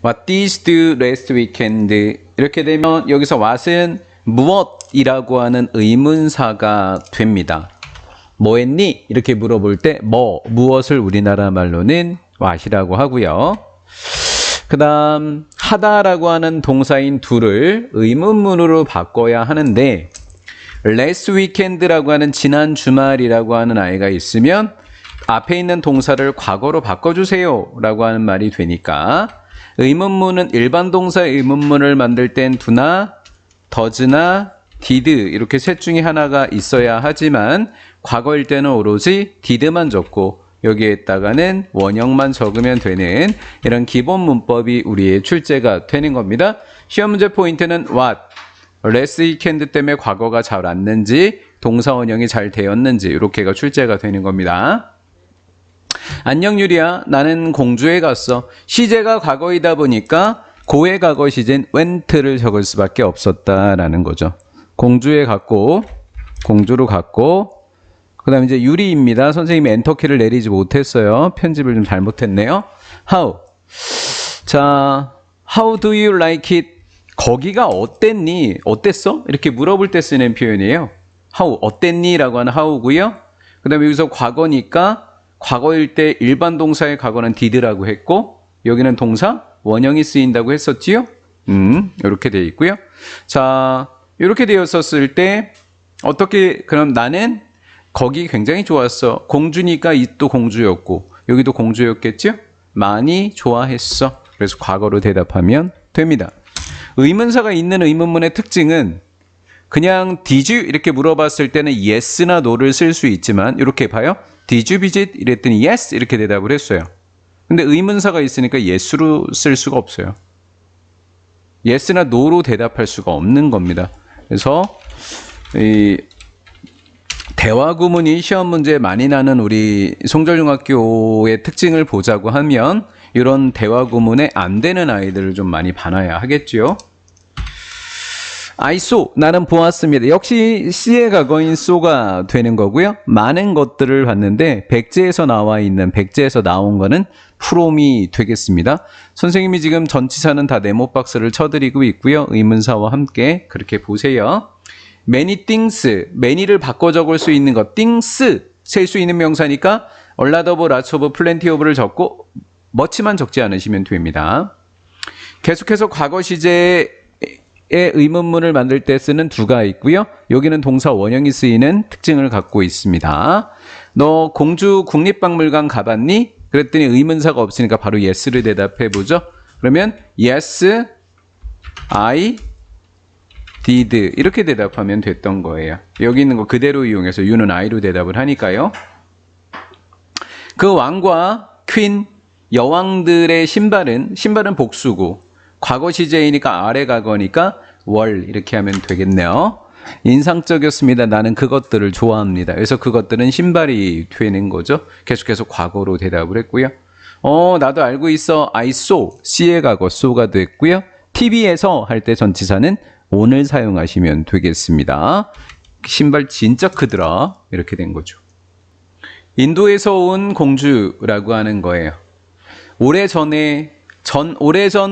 What did you do last weekend? 이렇게 되면 여기서 what은 무엇이라고 하는 의문사가 됩니다. 뭐 했니? 이렇게 물어볼 때 무엇을 우리나라 말로는 what이라고 하고요. 그 다음 하다라고 하는 동사인 do를 의문문으로 바꿔야 하는데 last weekend라고 하는 지난 주말이라고 하는 아이가 있으면 앞에 있는 동사를 과거로 바꿔주세요 라고 하는 말이 되니까 의문문은 일반 동사의 의문문을 만들 땐 do나 does나 did 이렇게 셋 중에 하나가 있어야 하지만 과거일 때는 오로지 did만 적고 여기에다가는 원형만 적으면 되는 이런 기본 문법이 우리의 출제가 되는 겁니다. 시험 문제 포인트는 what, last weekend 때문에 과거가 잘 왔는지 동사 원형이 잘 되었는지 이렇게가 출제가 되는 겁니다. 안녕 유리야, 나는 공주에 갔어. 시제가 과거이다 보니까 고의 과거 시제는 went를 적을 수밖에 없었다라는 거죠. 공주에 갔고 공주로 갔고 그 다음에 이제 유리입니다. 선생님이 엔터키를 내리지 못했어요. 편집을 좀 잘못했네요. How. 자, how do you like it? 거기가 어땠니? 어땠어? 이렇게 물어볼 때 쓰는 표현이에요. how, 어땠니? 라고 하는 how고요. 그 다음에 여기서 과거니까 과거일 때 일반 동사의 과거는 did라고 했고 여기는 동사 원형이 쓰인다고 했었지요? 이렇게 되어 있고요. 자, 이렇게 되었었을 때 어떻게 그럼 나는 거기 굉장히 좋았어. 공주니까 이 또 공주였고 여기도 공주였겠죠? 많이 좋아했어. 그래서 과거로 대답하면 됩니다. 의문사가 있는 의문문의 특징은 그냥 did you 이렇게 물어봤을 때는 yes나 no를 쓸 수 있지만 이렇게 봐요. Did you visit? 이랬더니 yes 이렇게 대답을 했어요. 근데 의문사가 있으니까 yes로 쓸 수가 없어요. yes나 no로 대답할 수가 없는 겁니다. 그래서 이 대화 구문이 시험 문제에 많이 나는 우리 송절중학교의 특징을 보자고 하면 이런 대화 구문에 안 되는 아이들을 좀 많이 봐놔야 하겠죠. I saw, 나는 보았습니다. 역시 C의 과거인 saw가 되는 거고요. 많은 것들을 봤는데 백제에서 나와 있는, 백제에서 나온 거는 from이 되겠습니다. 선생님이 지금 전치사는 다 네모 박스를 쳐드리고 있고요. 의문사와 함께 그렇게 보세요. many things, many를 바꿔 적을 수 있는 것, things, 셀 수 있는 명사니까 a lot of, lots of, plenty of를 적고 much만 적지 않으시면 됩니다. 계속해서 과거 시제의 의문문을 만들 때 쓰는 do가 있고요. 여기는 동사 원형이 쓰이는 특징을 갖고 있습니다. 너 공주 국립박물관 가봤니? 그랬더니 의문사가 없으니까 바로 yes를 대답해보죠. 그러면 yes, I did 이렇게 대답하면 됐던 거예요. 여기 있는 거 그대로 이용해서 you는 I로 대답을 하니까요. 그 왕과 퀸, 여왕들의 신발은 복수고 과거 시제이니까 아래 과거니까 월 이렇게 하면 되겠네요. 인상적이었습니다. 나는 그것들을 좋아합니다. 그래서 그것들은 신발이 되는 거죠. 계속해서 과거로 대답을 했고요. 나도 알고 있어. I saw, C의 과거 saw가 됐고요. TV에서 할 때 전치사는 오늘 사용하시면 되겠습니다. 신발 진짜 크더라. 이렇게 된 거죠. 인도에서 온 공주라고 하는 거예요. 오래전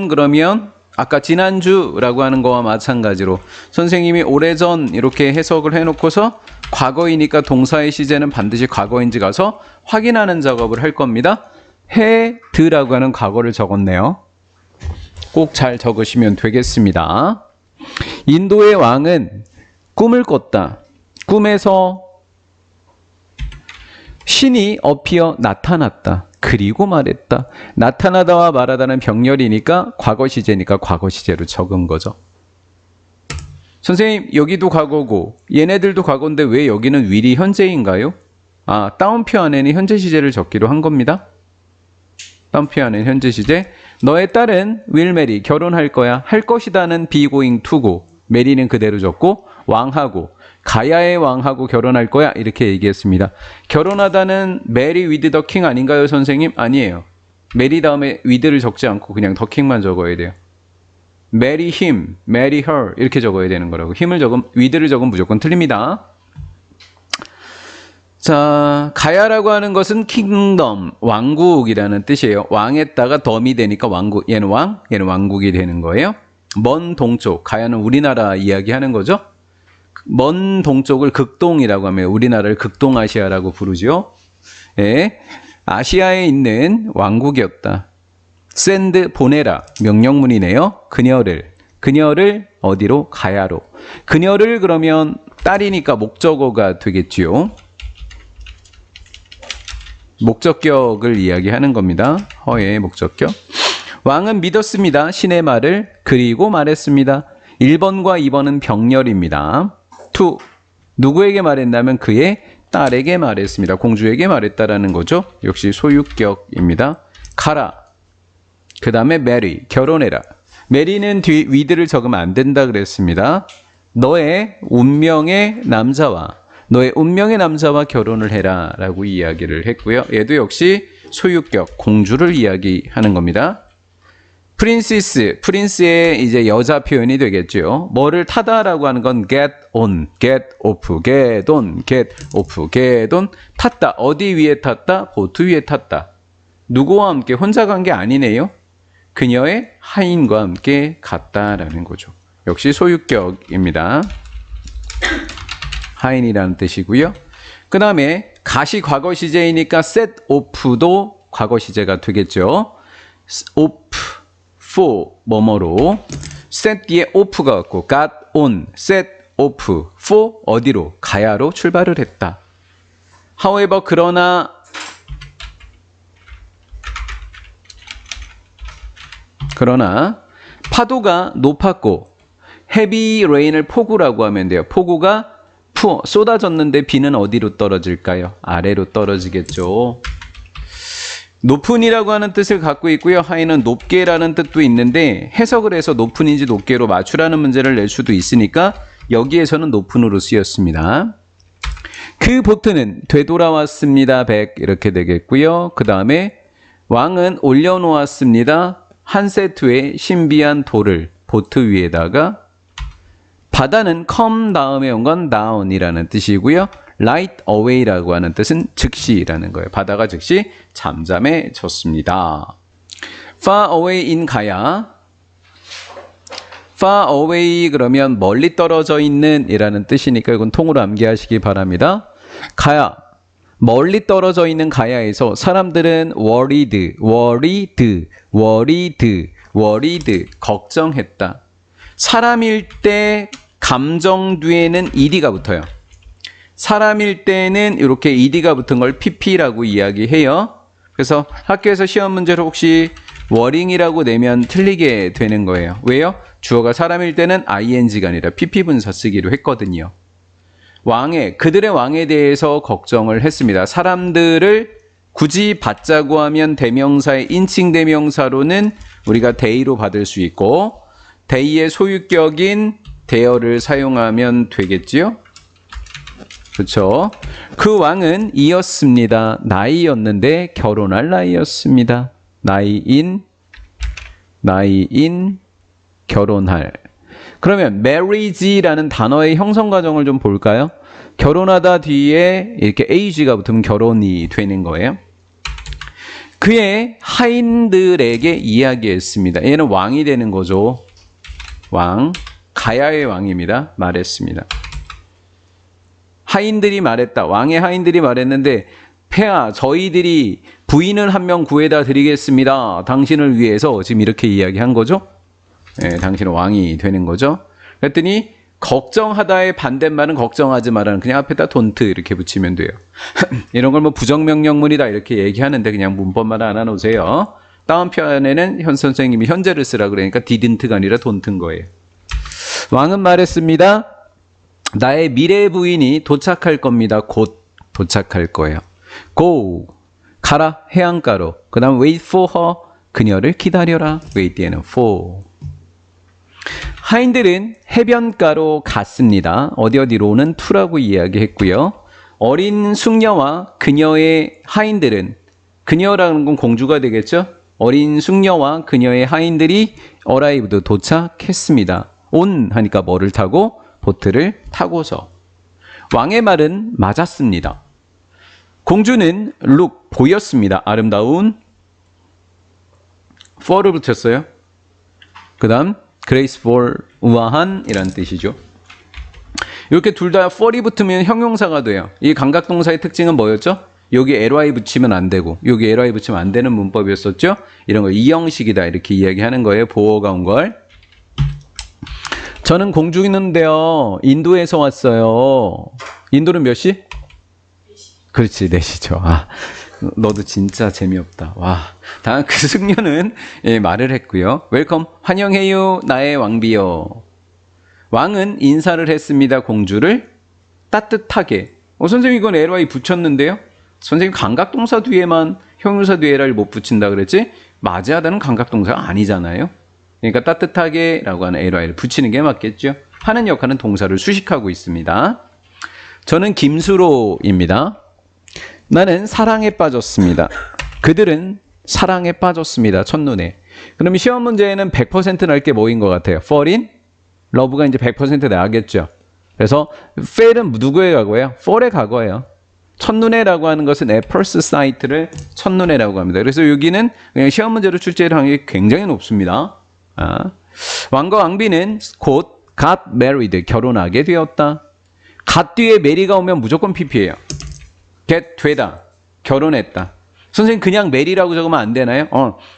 그러면 아까 지난주라고 하는 거와 마찬가지로 선생님이 오래전 이렇게 해석을 해놓고서 과거이니까 동사의 시제는 반드시 과거인지 가서 확인하는 작업을 할 겁니다. had라고 하는 과거를 적었네요. 꼭 잘 적으시면 되겠습니다. 인도의 왕은 꿈을 꿨다. 꿈에서 신이 나타났다. 그리고 말했다. 나타나다와 말하다는 병렬이니까 과거 시제니까 과거 시제로 적은 거죠. 선생님 여기도 과거고 얘네들도 과거인데 왜 여기는 will이 현재인가요? 다운표 안에는 현재 시제를 적기로 한 겁니다. 다운표 안에는 현재 시제. 너의 딸은 will marry, 결혼할 거야. 할 것이다는 be going to고 marry는 그대로 적고 왕하고 가야의 왕하고 결혼할 거야 이렇게 얘기했습니다. 결혼하다는 marry with the king 아닌가요 선생님? 아니에요. marry 다음에 with를 적지 않고 그냥 the king만 적어야 돼요. marry him, marry her 이렇게 적어야 되는 거라고. with를 적으면 무조건 틀립니다. 자, 가야라고 하는 것은 킹덤, 왕국이라는 뜻이에요. 왕에다가 덤이 되니까 왕국, 얘는 왕, 얘는 왕국이 되는 거예요. 먼 동쪽, 가야는 우리나라 이야기하는 거죠. 먼 동쪽을 극동이라고 하면 우리나라를 극동아시아라고 부르죠. 예, 아시아에 있는 왕국이었다. 샌드 보내라, 명령문이네요. 그녀를 어디로? 가야로. 그녀를 그러면 딸이니까 목적어가 되겠지요. 목적격을 이야기하는 겁니다. 허의 목적격. 왕은 믿었습니다. 신의 말을. 그리고 말했습니다. 1번과 2번은 병렬입니다. 투. 누구에게 말했냐면 그의 딸에게 말했습니다. 공주에게 말했다라는 거죠. 역시 소유격입니다. 가라. 그 다음에 marry. 결혼해라. 메리는 위드를 적으면 안 된다 그랬습니다. 너의 운명의 남자와 결혼을 해라 라고 이야기를 했고요. 얘도 역시 소유격, 공주를 이야기하는 겁니다. 프린스의 이제 여자 표현이 되겠죠. 뭐를 타다라고 하는 건 get on, get off, get on, get off, get on. 탔다. 어디 위에 탔다? 보트 위에 탔다. 누구와 함께 혼자 간 게 아니네요. 그녀의 하인과 함께 갔다라는 거죠. 역시 소유격입니다. 하인이라는 뜻이고요. 그 다음에 가시 과거 시제이니까 set off도 과거 시제가 되겠죠. off, for, 뭐뭐로. set 뒤에 off가 왔고 got on, set off, for 어디로? 가야로 출발을 했다. however, 그러나 파도가 높았고 heavy rain을 폭우라고 하면 돼요. 폭우가 쏟아졌는데 비는 어디로 떨어질까요? 아래로 떨어지겠죠. 높은이라고 하는 뜻을 갖고 있고요. 하이는 높게라는 뜻도 있는데 해석을 해서 높은인지 높게로 맞추라는 문제를 낼 수도 있으니까 여기에서는 높은으로 쓰였습니다. 그 보트는 되돌아왔습니다. 100 이렇게 되겠고요. 그 다음에 왕은 올려놓았습니다. 한 세트의 신비한 돌을 보트 위에다가. 바다는 come 다음에 온 건 down이라는 뜻이고요. light away라고 하는 뜻은 즉시라는 거예요. 바다가 즉시 잠잠해졌습니다. far away in 가야. far away 그러면 멀리 떨어져 있는 이라는 뜻이니까 이건 통으로 암기하시기 바랍니다. 가야. 멀리 떨어져 있는 가야에서 사람들은 worried, 걱정했다. 사람일 때 감정 뒤에는 ed가 붙어요. 사람일 때는 이렇게 ed가 붙은 걸 pp라고 이야기해요. 그래서 학교에서 시험 문제로 혹시 worrying이라고 내면 틀리게 되는 거예요. 왜요? 주어가 사람일 때는 ing가 아니라 pp 분사 쓰기로 했거든요. 그들의 왕에 대해서 걱정을 했습니다. 사람들을 굳이 받자고 하면 대명사의 인칭 대명사로는 우리가 they로 받을 수 있고 they의 소유격인 there를 사용하면 되겠지요? 그렇죠? 그 왕은 이었습니다. 나이였는데 결혼할 나이였습니다. 나이인 결혼할. 그러면 marriage라는 단어의 형성 과정을 좀 볼까요? 결혼하다 뒤에 이렇게 age가 붙으면 결혼이 되는 거예요. 그의 하인들에게 이야기했습니다. 얘는 왕이 되는 거죠. 왕, 가야의 왕입니다. 말했습니다. 하인들이 말했다. 왕의 하인들이 말했는데 폐하, 저희들이 부인을 한 명 구해다 드리겠습니다. 당신을 위해서. 지금 이렇게 이야기한 거죠. 네, 당신은 왕이 되는 거죠. 그랬더니 걱정하다의 반대말은 걱정하지 말라는, 그냥 앞에다 don't 이렇게 붙이면 돼요. 이런 걸 뭐 부정명령문이다 이렇게 얘기하는데 그냥 문법만 하나 놓으세요. 다음 편에는 현 선생님이 현재를 쓰라 그러니까 didn't가 아니라 don't인 거예요. 왕은 말했습니다. 나의 미래 부인이 도착할 겁니다. 곧 도착할 거예요. Go, 가라, 해안가로. 그 다음 wait for her, 그녀를 기다려라. wait 뒤에는 for. 하인들은 해변가로 갔습니다. 어디로는 to라고 이야기했고요. 어린 숙녀와 그녀의 하인들은, 그녀라는 건 공주가 되겠죠? 어린 숙녀와 그녀의 하인들이 arrived, 도착했습니다. on 하니까 뭐를 타고? 보트를 타고서. 왕의 말은 맞았습니다. 공주는 look 보였습니다. 아름다운. for를 붙였어요. 그 다음 graceful 우아한 이란 뜻이죠. 이렇게 둘 다 for이 붙으면 형용사가 돼요. 이 감각동사의 특징은 뭐였죠? 여기 ly 붙이면 안 되고 여기 ly 붙이면 안 되는 문법이었었죠. 이런 거 이 형식이다 이렇게 이야기하는 거예요. 보어가 온 걸. 저는 공주인데요. 인도에서 왔어요. 인도는 몇 시? 4시. 그렇지, 4시죠. 아, 너도 진짜 재미없다. 와. 다음 그 승려는 예, 말을 했고요. 웰컴, 환영해요, 나의 왕비요. 왕은 인사를 했습니다. 공주를 따뜻하게. 선생님 이건 ly 붙였는데요. 선생님 감각동사 뒤에만 형용사 뒤에 를 못 붙인다 그랬지? 맞이하다는 감각동사가 아니잖아요. 그러니까 따뜻하게 라고 하는 ly를 붙이는 게 맞겠죠. 하는 역할은 동사를 수식하고 있습니다. 저는 김수로입니다. 나는 사랑에 빠졌습니다. 그들은 사랑에 빠졌습니다. 첫눈에. 그럼 시험 문제에는 100% 날 게 뭐인 것 같아요? fall in? love가 이제 100% 나겠죠. 그래서 fall은 누구의 과거예요? fall의 과거예요. 첫눈에라고 하는 것은 at first sight를 첫눈에라고 합니다. 그래서 여기는 그냥 시험 문제로 출제할 확률이 굉장히 높습니다. 왕과 왕비는 곧 got married, 결혼하게 되었다. got 뒤에 mary가 오면 무조건 pp예요. get 되다, 결혼했다. 선생님 그냥 mary라고 적으면 안 되나요?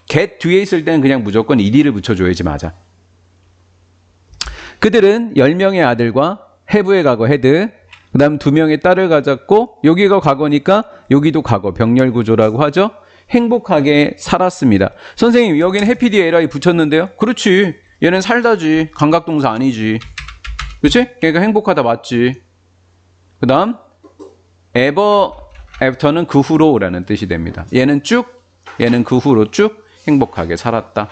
get 뒤에 있을 때는 그냥 무조건 ed를 붙여줘야지 맞아. 그들은 10명의 아들과 have의 과거 had, 그 다음 2명의 딸을 가졌고 여기가 과거니까 여기도 과거, 병렬구조라고 하죠. 행복하게 살았습니다. 선생님 여기는 해피 뒤에 ly 붙였는데요. 그렇지. 얘는 살다지. 감각동사 아니지. 그렇지? 그러니까 행복하다 맞지. 그 다음 ever after는 그 후로라는 뜻이 됩니다. 얘는 쭉, 얘는 그 후로 쭉 행복하게 살았다.